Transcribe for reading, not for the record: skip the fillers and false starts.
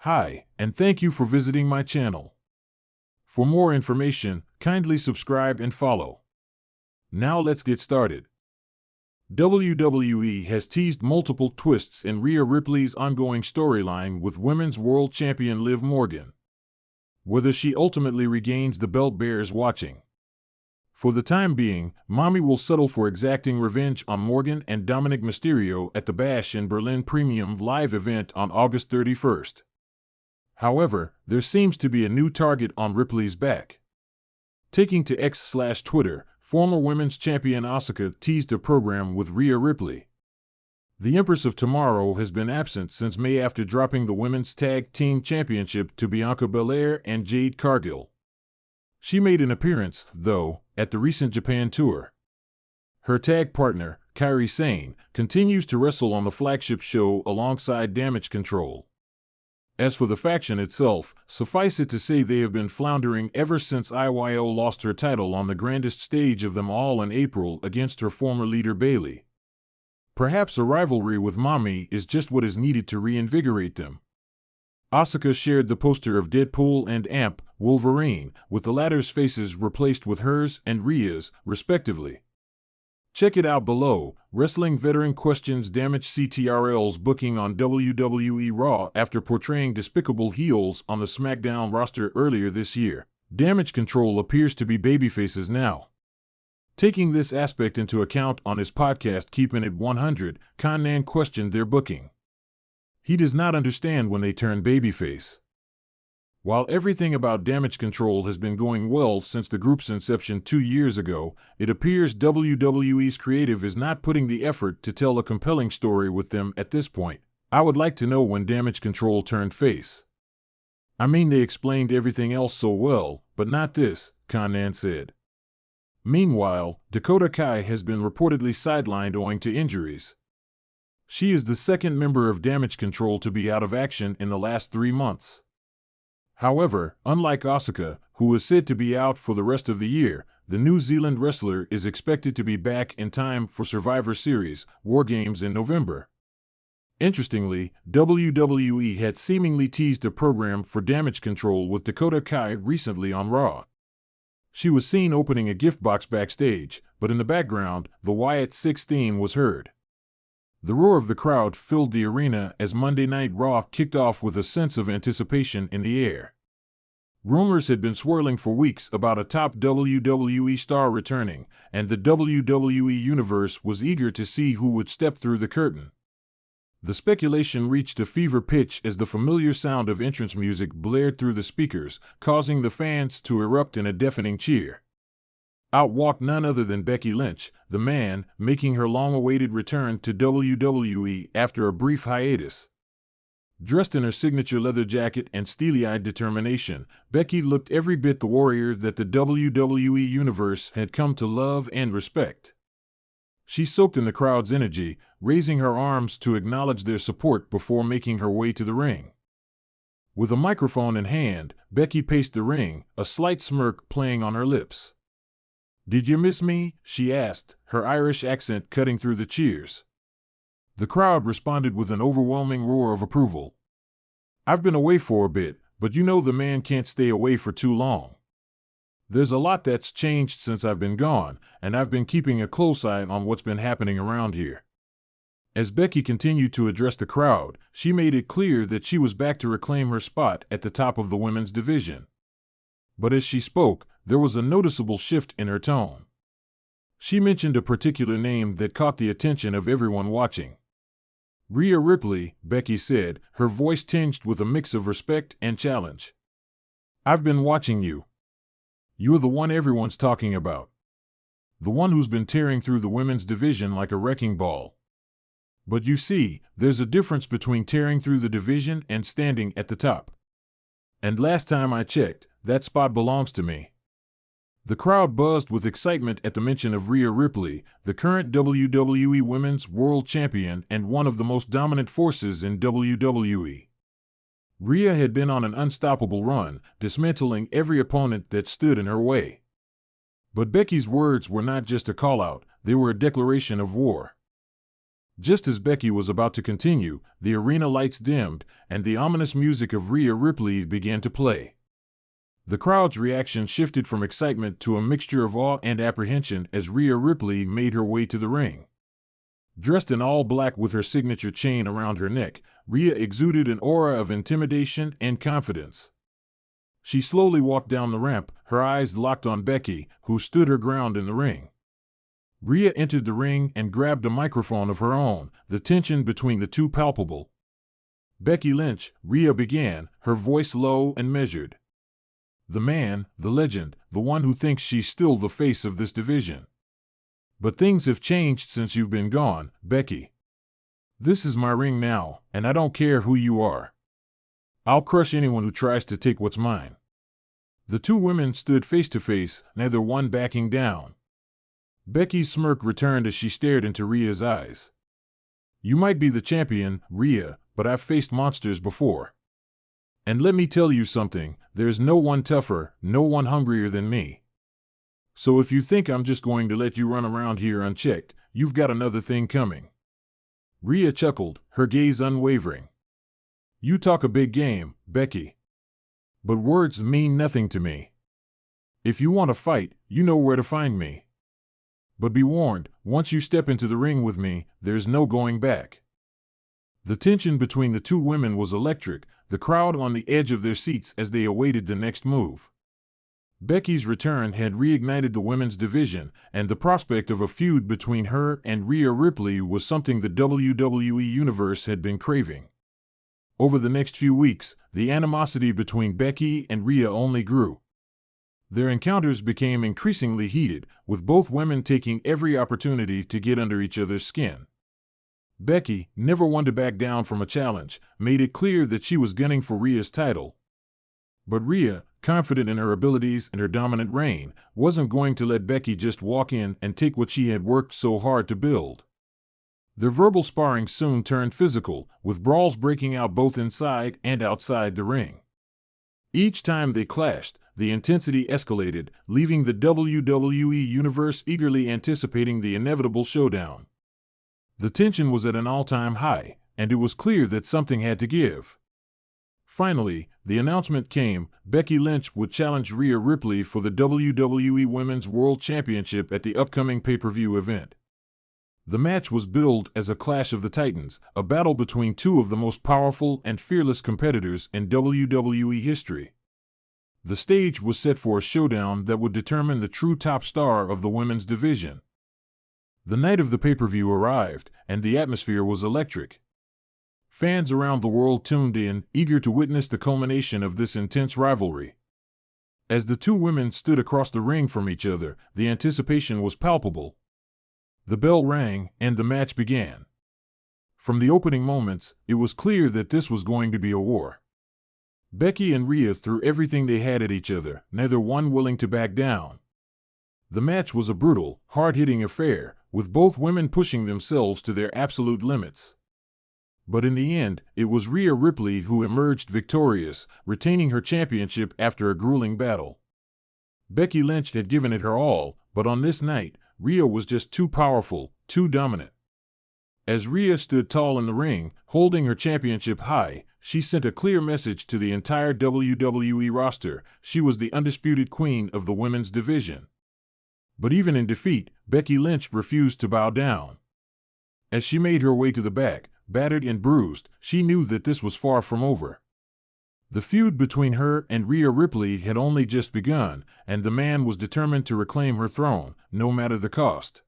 Hi, and thank you for visiting my channel. For more information, kindly subscribe and follow. Now let's get started. WWE has teased multiple twists in Rhea Ripley's ongoing storyline with Women's World Champion Liv Morgan. Whether she ultimately regains the belt bears watching. For the time being, Mommy will settle for exacting revenge on Morgan and Dominic Mysterio at the Bash in Berlin Premium Live event on August 31st. However, there seems to be a new target on Ripley's back. Taking to X/Twitter, former Women's Champion Asuka teased a program with Rhea Ripley. The Empress of Tomorrow has been absent since May after dropping the Women's Tag Team Championship to Bianca Belair and Jade Cargill. She made an appearance, though, at the recent Japan tour. Her tag partner, Kairi Sane, continues to wrestle on the flagship show alongside Damage Control. As for the faction itself, suffice it to say they have been floundering ever since IYO lost her title on the grandest stage of them all in April against her former leader Bayley. Perhaps a rivalry with Mommy is just what is needed to reinvigorate them. Asuka shared the poster of Deadpool and Amp, Wolverine, with the latter's faces replaced with hers and Rhea's, respectively. Check it out below. Wrestling veteran questions Damage CTRL's booking on WWE Raw after portraying despicable heels on the SmackDown roster earlier this year. Damage Control appears to be babyfaces now. Taking this aspect into account on his podcast Keeping It 100, Konnan questioned their booking. He does not understand when they turn babyface. While everything about Damage Control has been going well since the group's inception 2 years ago, it appears WWE's creative is not putting the effort to tell a compelling story with them at this point. I would like to know when Damage Control turned face. I mean, they explained everything else so well, but not this, Konnan said. Meanwhile, Dakota Kai has been reportedly sidelined owing to injuries. She is the second member of Damage Control to be out of action in the last 3 months. However, unlike Asuka, who is said to be out for the rest of the year, the New Zealand wrestler is expected to be back in time for Survivor Series, War Games in November. Interestingly, WWE had seemingly teased a program for Damage Control with Dakota Kai recently on Raw. She was seen opening a gift box backstage, but in the background, the Wyatt Six theme was heard. The roar of the crowd filled the arena as Monday Night Raw kicked off with a sense of anticipation in the air. Rumors had been swirling for weeks about a top WWE star returning, and the WWE Universe was eager to see who would step through the curtain. The speculation reached a fever pitch as the familiar sound of entrance music blared through the speakers, causing the fans to erupt in a deafening cheer. Out walked none other than Becky Lynch, the man, making her long-awaited return to WWE after a brief hiatus. Dressed in her signature leather jacket and steely-eyed determination, Becky looked every bit the warrior that the WWE Universe had come to love and respect. She soaked in the crowd's energy, raising her arms to acknowledge their support before making her way to the ring. With a microphone in hand, Becky paced the ring, a slight smirk playing on her lips. "Did you miss me?" she asked, her Irish accent cutting through the cheers. The crowd responded with an overwhelming roar of approval. "I've been away for a bit, but you know the man can't stay away for too long. There's a lot that's changed since I've been gone, and I've been keeping a close eye on what's been happening around here." As Becky continued to address the crowd, she made it clear that she was back to reclaim her spot at the top of the women's division. But as she spoke, there was a noticeable shift in her tone. She mentioned a particular name that caught the attention of everyone watching. "Rhea Ripley," Becky said, her voice tinged with a mix of respect and challenge. "I've been watching you. You're the one everyone's talking about. The one who's been tearing through the women's division like a wrecking ball. But you see, there's a difference between tearing through the division and standing at the top. And last time I checked, that spot belongs to me." The crowd buzzed with excitement at the mention of Rhea Ripley, the current WWE Women's World Champion and one of the most dominant forces in WWE. Rhea had been on an unstoppable run, dismantling every opponent that stood in her way. But Becky's words were not just a call-out, they were a declaration of war. Just as Becky was about to continue, the arena lights dimmed, and the ominous music of Rhea Ripley began to play. The crowd's reaction shifted from excitement to a mixture of awe and apprehension as Rhea Ripley made her way to the ring. Dressed in all black with her signature chain around her neck, Rhea exuded an aura of intimidation and confidence. She slowly walked down the ramp, her eyes locked on Becky, who stood her ground in the ring. Rhea entered the ring and grabbed a microphone of her own, the tension between the two palpable. "Becky Lynch," Rhea began, her voice low and measured. "The man, the legend, the one who thinks she's still the face of this division. But things have changed since you've been gone, Becky. This is my ring now, and I don't care who you are. I'll crush anyone who tries to take what's mine." The two women stood face to face, neither one backing down. Becky's smirk returned as she stared into Rhea's eyes. "You might be the champion, Rhea, but I've faced monsters before. And let me tell you something, there's no one tougher, no one hungrier than me. So if you think I'm just going to let you run around here unchecked, you've got another thing coming." Rhea chuckled, her gaze unwavering. "You talk a big game, Becky. But words mean nothing to me. If you want to fight, you know where to find me. But be warned, once you step into the ring with me, there's no going back." The tension between the two women was electric, the crowd on the edge of their seats as they awaited the next move. Becky's return had reignited the women's division, and the prospect of a feud between her and Rhea Ripley was something the WWE Universe had been craving. Over the next few weeks, the animosity between Becky and Rhea only grew. Their encounters became increasingly heated, with both women taking every opportunity to get under each other's skin. Becky, never one to back down from a challenge, made it clear that she was gunning for Rhea's title. But Rhea, confident in her abilities and her dominant reign, wasn't going to let Becky just walk in and take what she had worked so hard to build. Their verbal sparring soon turned physical, with brawls breaking out both inside and outside the ring. Each time they clashed, the intensity escalated, leaving the WWE Universe eagerly anticipating the inevitable showdown. The tension was at an all-time high, and it was clear that something had to give. Finally, the announcement came: Becky Lynch would challenge Rhea Ripley for the WWE Women's World Championship at the upcoming pay-per-view event. The match was billed as a clash of the titans, a battle between two of the most powerful and fearless competitors in WWE history. The stage was set for a showdown that would determine the true top star of the women's division. The night of the pay-per-view arrived, and the atmosphere was electric. Fans around the world tuned in, eager to witness the culmination of this intense rivalry. As the two women stood across the ring from each other, the anticipation was palpable. The bell rang, and the match began. From the opening moments, it was clear that this was going to be a war. Becky and Rhea threw everything they had at each other, neither one willing to back down. The match was a brutal, hard-hitting affair, with both women pushing themselves to their absolute limits. But in the end, it was Rhea Ripley who emerged victorious, retaining her championship after a grueling battle. Becky Lynch had given it her all, but on this night, Rhea was just too powerful, too dominant. As Rhea stood tall in the ring, holding her championship high, she sent a clear message to the entire WWE roster: she was the undisputed queen of the women's division. But even in defeat, Becky Lynch refused to bow down. As she made her way to the back, battered and bruised, she knew that this was far from over. The feud between her and Rhea Ripley had only just begun, and the man was determined to reclaim her throne, no matter the cost.